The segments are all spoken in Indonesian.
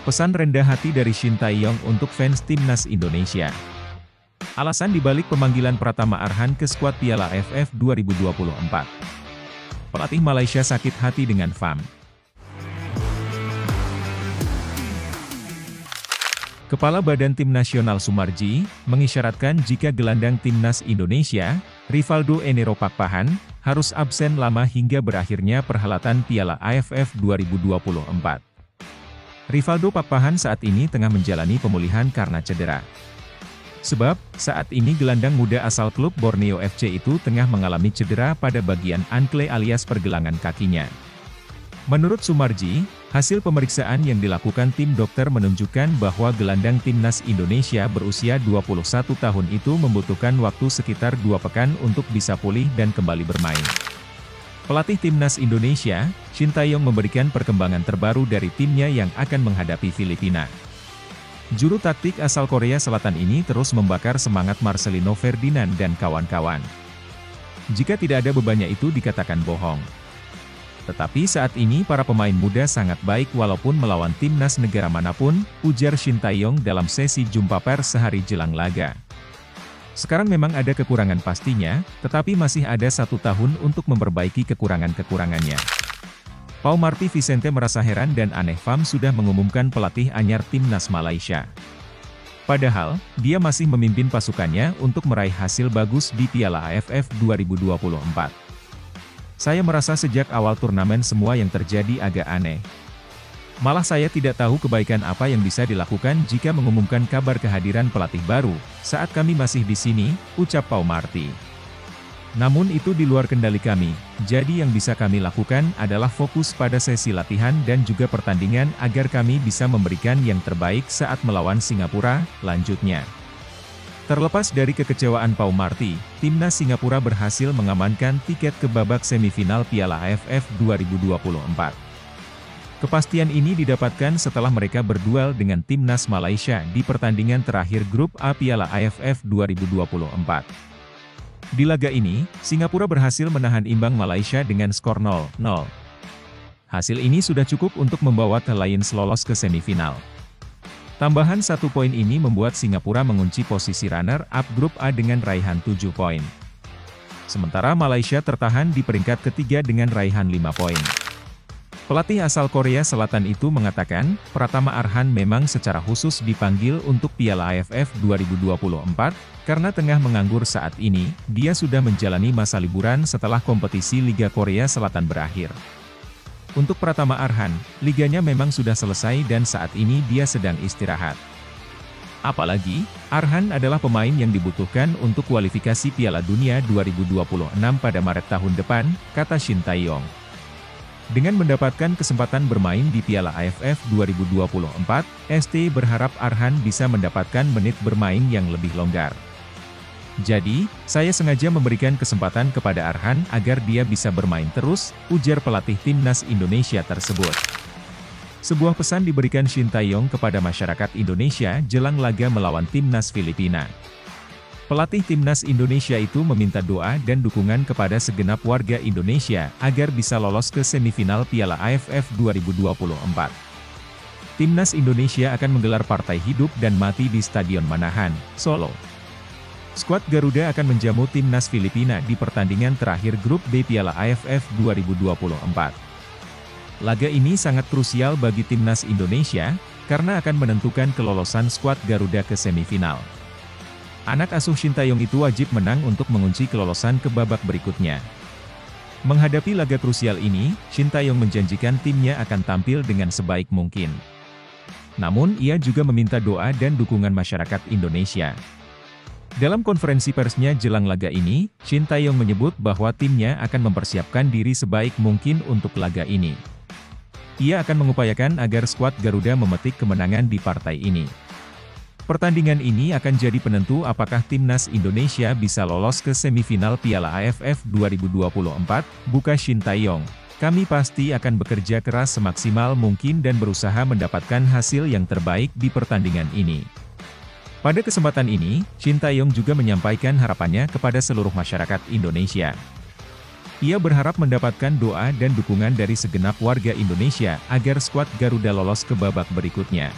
Pesan rendah hati dari Shin Tae-yong untuk fans timnas Indonesia. Alasan dibalik pemanggilan Pratama Arhan ke skuad Piala AFF 2024. Pelatih Malaysia sakit hati dengan FAM. Kepala Badan Tim Nasional Sumarji, mengisyaratkan jika gelandang timnas Indonesia, Rivaldo Enero Pakpahan, harus absen lama hingga berakhirnya perhelatan Piala AFF 2024. Rivaldo Pakpahan saat ini tengah menjalani pemulihan karena cedera. Sebab, saat ini gelandang muda asal klub Borneo FC itu tengah mengalami cedera pada bagian ankle alias pergelangan kakinya. Menurut Sumarji, hasil pemeriksaan yang dilakukan tim dokter menunjukkan bahwa gelandang timnas Indonesia berusia 21 tahun itu membutuhkan waktu sekitar 2 pekan untuk bisa pulih dan kembali bermain. Pelatih timnas Indonesia, Shin Tae-yong memberikan perkembangan terbaru dari timnya yang akan menghadapi Filipina. Juru taktik asal Korea Selatan ini terus membakar semangat Marcelino Ferdinand dan kawan-kawan. Jika tidak ada bebannya itu dikatakan bohong. Tetapi saat ini para pemain muda sangat baik walaupun melawan timnas negara manapun, ujar Shin Tae-yong dalam sesi jumpa pers sehari jelang laga. Sekarang memang ada kekurangan pastinya, tetapi masih ada 1 tahun untuk memperbaiki kekurangan-kekurangannya. Pau Marty Vicente merasa heran dan aneh FAM sudah mengumumkan pelatih anyar timnas Malaysia. Padahal, dia masih memimpin pasukannya untuk meraih hasil bagus di Piala AFF 2024. Saya merasa sejak awal turnamen semua yang terjadi agak aneh. Malah saya tidak tahu kebaikan apa yang bisa dilakukan jika mengumumkan kabar kehadiran pelatih baru, saat kami masih di sini, ucap Pau Marty. Namun itu di luar kendali kami, jadi yang bisa kami lakukan adalah fokus pada sesi latihan dan juga pertandingan agar kami bisa memberikan yang terbaik saat melawan Singapura, lanjutnya. Terlepas dari kekecewaan Pau Marty, timnas Singapura berhasil mengamankan tiket ke babak semifinal Piala AFF 2024. Kepastian ini didapatkan setelah mereka berduel dengan timnas Malaysia di pertandingan terakhir grup A Piala AFF 2024. Di laga ini, Singapura berhasil menahan imbang Malaysia dengan skor 0-0. Hasil ini sudah cukup untuk membawa The Lions lolos ke semifinal. Tambahan 1 poin ini membuat Singapura mengunci posisi runner-up grup A dengan raihan 7 poin. Sementara Malaysia tertahan di peringkat ketiga dengan raihan 5 poin. Pelatih asal Korea Selatan itu mengatakan, Pratama Arhan memang secara khusus dipanggil untuk Piala AFF 2024, karena tengah menganggur saat ini, dia sudah menjalani masa liburan setelah kompetisi Liga Korea Selatan berakhir. Untuk Pratama Arhan, liganya memang sudah selesai dan saat ini dia sedang istirahat. Apalagi, Arhan adalah pemain yang dibutuhkan untuk kualifikasi Piala Dunia 2026 pada Maret tahun depan, kata Shin Tae-yong. Dengan mendapatkan kesempatan bermain di Piala AFF 2024, ST berharap Arhan bisa mendapatkan menit bermain yang lebih longgar. Jadi, saya sengaja memberikan kesempatan kepada Arhan agar dia bisa bermain terus, ujar pelatih timnas Indonesia tersebut. Sebuah pesan diberikan Shin Tae-yong kepada masyarakat Indonesia jelang laga melawan timnas Filipina. Pelatih timnas Indonesia itu meminta doa dan dukungan kepada segenap warga Indonesia agar bisa lolos ke semifinal Piala AFF 2024. Timnas Indonesia akan menggelar partai hidup dan mati di Stadion Manahan, Solo. Skuad Garuda akan menjamu timnas Filipina di pertandingan terakhir grup B Piala AFF 2024. Laga ini sangat krusial bagi timnas Indonesia, karena akan menentukan kelolosan skuad Garuda ke semifinal. Anak asuh Shin Tae-yong itu wajib menang untuk mengunci kelolosan ke babak berikutnya. Menghadapi laga krusial ini, Shin Tae-yong menjanjikan timnya akan tampil dengan sebaik mungkin. Namun ia juga meminta doa dan dukungan masyarakat Indonesia. Dalam konferensi persnya jelang laga ini, Shin Tae-yong menyebut bahwa timnya akan mempersiapkan diri sebaik mungkin untuk laga ini. Ia akan mengupayakan agar skuad Garuda memetik kemenangan di partai ini. Pertandingan ini akan jadi penentu apakah timnas Indonesia bisa lolos ke semifinal Piala AFF 2024, buka Shin Tae-yong. Kami pasti akan bekerja keras semaksimal mungkin dan berusaha mendapatkan hasil yang terbaik di pertandingan ini. Pada kesempatan ini, Shin Tae-yong juga menyampaikan harapannya kepada seluruh masyarakat Indonesia. Ia berharap mendapatkan doa dan dukungan dari segenap warga Indonesia agar skuad Garuda lolos ke babak berikutnya.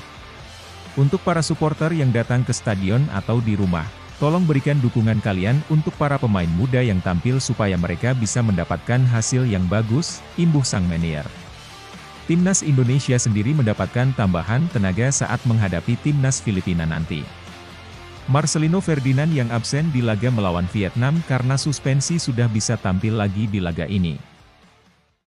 Untuk para supporter yang datang ke stadion atau di rumah, tolong berikan dukungan kalian untuk para pemain muda yang tampil supaya mereka bisa mendapatkan hasil yang bagus, imbuh sang manajer. Timnas Indonesia sendiri mendapatkan tambahan tenaga saat menghadapi timnas Filipina nanti. Marcelino Ferdinand yang absen di laga melawan Vietnam karena suspensi sudah bisa tampil lagi di laga ini.